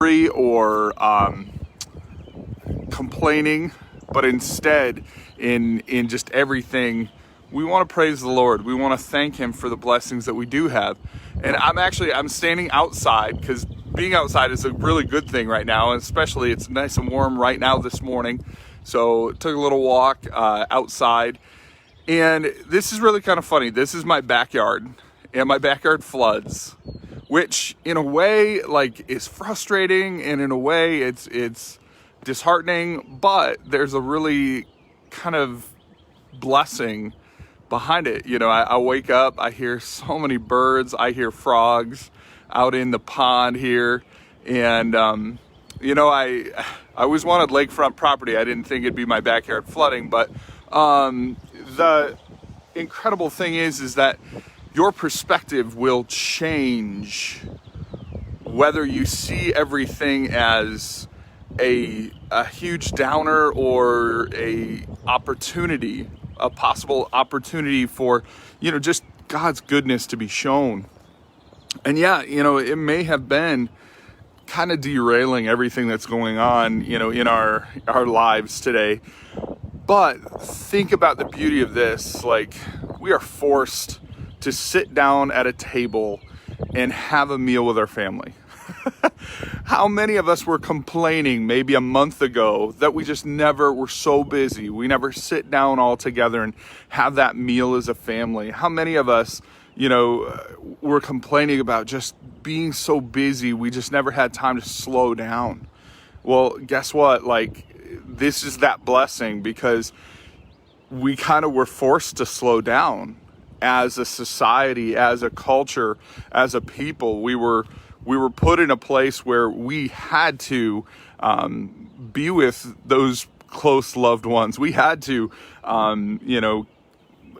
or complaining, but instead in just everything, we want to praise the Lord. We want to thank Him for the blessings that we do have. And I'm standing outside because being outside is a really good thing right now, and especially it's nice and warm right now this morning. So took a little walk outside, and this is really kind of funny. This is my backyard, and my backyard floods, which in a way like is frustrating, and in a way it's disheartening, but there's a really kind of blessing behind it. You know, I wake up, I hear so many birds, I hear frogs out in the pond here, and you know, I always wanted lakefront property. I didn't think it'd be my backyard flooding, but the incredible thing is that your perspective will change whether you see everything as a huge downer or a possible opportunity for, you know, just God's goodness to be shown. And yeah, you know, it may have been kind of derailing everything that's going on, you know, in our lives today. But think about the beauty of this. Like, we are forced to sit down at a table and have a meal with our family. How many of us were complaining maybe a month ago that we just never were so busy? We never sit down all together and have that meal as a family. How many of us, you know, were complaining about just being so busy, we just never had time to slow down? Well, guess what? Like, this is that blessing, because we kind of were forced to slow down as a society, as a culture, as a people. We were put in a place where we had to be with those close loved ones. We had to, you know,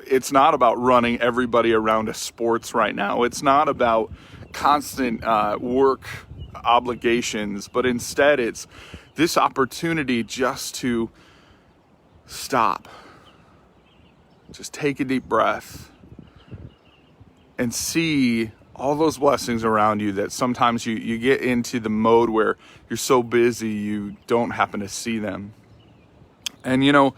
it's not about running everybody around to sports right now. It's not about constant work obligations, but instead it's this opportunity just to stop, just take a deep breath and see all those blessings around you that sometimes you get into the mode where you're so busy you don't happen to see them. And you know,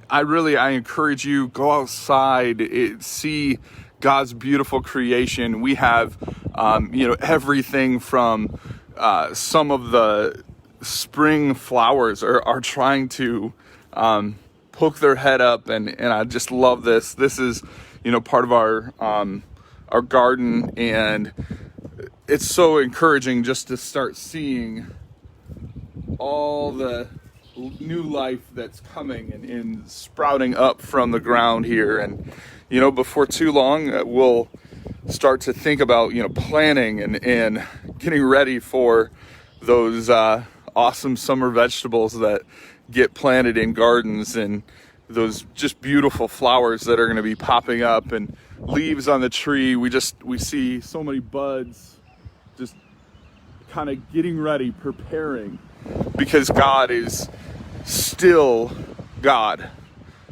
I encourage you, go outside, see God's beautiful creation. We have you know, everything from some of the spring flowers are trying to poke their head up, and I just love this. This is, you know, part of our garden, and it's so encouraging just to start seeing all the new life that's coming and sprouting up from the ground here. And you know, before too long we'll start to think about, you know, planting and getting ready for those awesome summer vegetables that get planted in gardens, and those just beautiful flowers that are going to be popping up, and leaves on the tree. We see so many buds just kind of getting ready, preparing, because God is still God.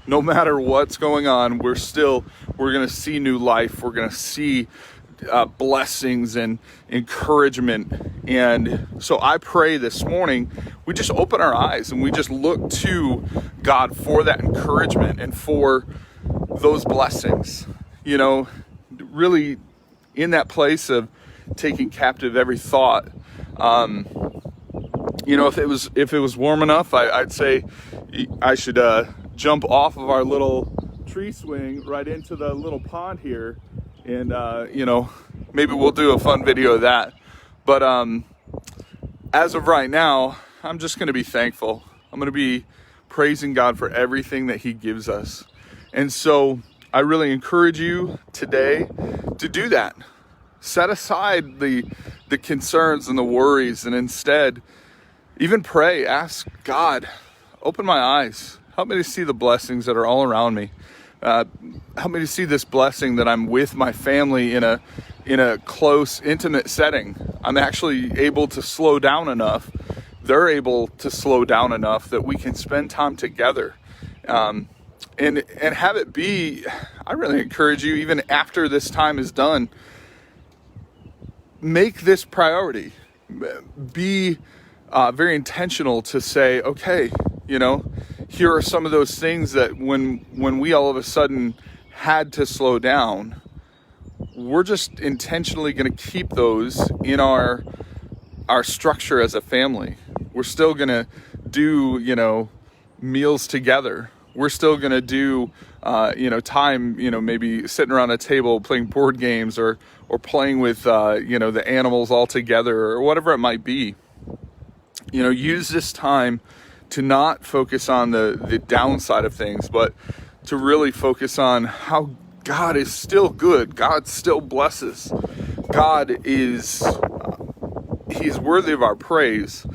No matter what's going on, we're going to see new life. We're going to see blessings and encouragement. And so I pray this morning we just open our eyes and we just look to God for that encouragement and for those blessings. You know, really in that place of taking captive every thought. You know, if it was warm enough, I'd say I should jump off of our little tree swing right into the little pond here, and you know, maybe we'll do a fun video of that. But as of right now, I'm just going to be thankful. I'm going to be praising God for everything that He gives us. And so I really encourage you today to do that. Set aside the concerns and the worries, and instead even pray. Ask God, open my eyes. Help me to see the blessings that are all around me. Help me to see this blessing that I'm with my family in a close, intimate setting. I'm actually able to slow down enough. They're able to slow down enough that we can spend time together. And have it be, I really encourage you, even after this time is done, make this priority. be very intentional to say, okay, here are some of those things that when we all of a sudden had to slow down, we're just intentionally going to keep those in our structure as a family. We're still going to do, meals together. We're still going to do, time, maybe sitting around a table playing board games or playing with, the animals all together or whatever it might be. Use this time to not focus on the downside of things, but to really focus on how God is still good. God still blesses. God is, He's worthy of our praise.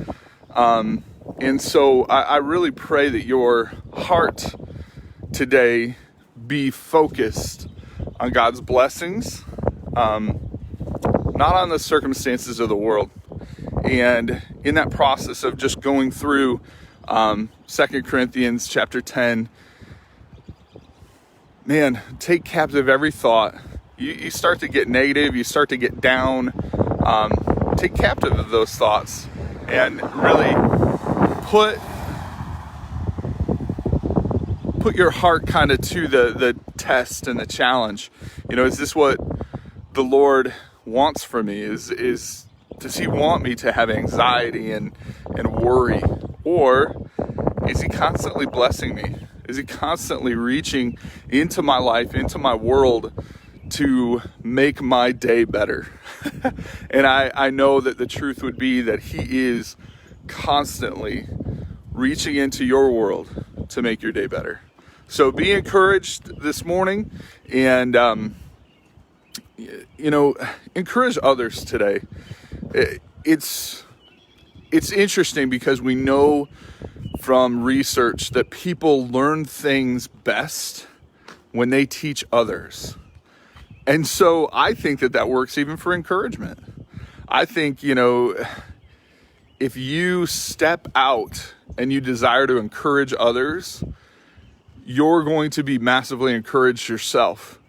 And so I really pray that your heart today be focused on God's blessings, not on the circumstances of the world. And in that process of just going through 2 Corinthians chapter 10, man, take captive every thought. You start to get negative, you start to get down. Take captive of those thoughts and really put your heart kind of to the test and the challenge. Is this what the Lord wants from me? Does He want me to have anxiety and worry? Or is He constantly blessing me? Is He constantly reaching into my life, into my world to make my day better? And I know that the truth would be that He is constantly reaching into your world to make your day better. So be encouraged this morning, and encourage others today. It's interesting because we know from research that people learn things best when they teach others. And so I think that works even for encouragement. I think, if you step out and you desire to encourage others, you're going to be massively encouraged yourself.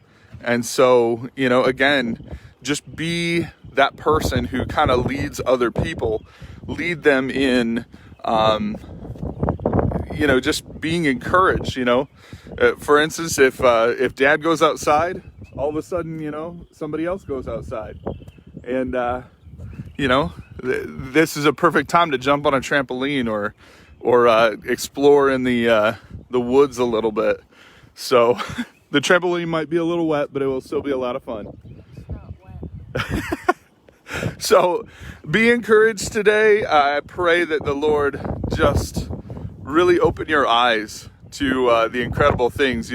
And so, again, just be that person who kind of leads other people, lead them in, just being encouraged, For instance, if Dad goes outside, all of a sudden, somebody else goes outside. And, this is a perfect time to jump on a trampoline or explore in the woods a little bit. So the trampoline might be a little wet, but it will still be a lot of fun. It's not wet. So be encouraged today. I pray that the Lord just really open your eyes to the incredible things,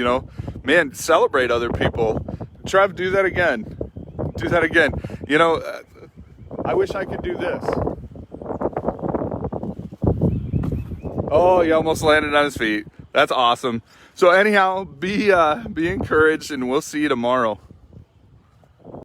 Man, celebrate other people. Trev, do that again. Do that again. I wish I could do this. Oh, he almost landed on his feet. That's awesome. So anyhow, be encouraged, and we'll see you tomorrow.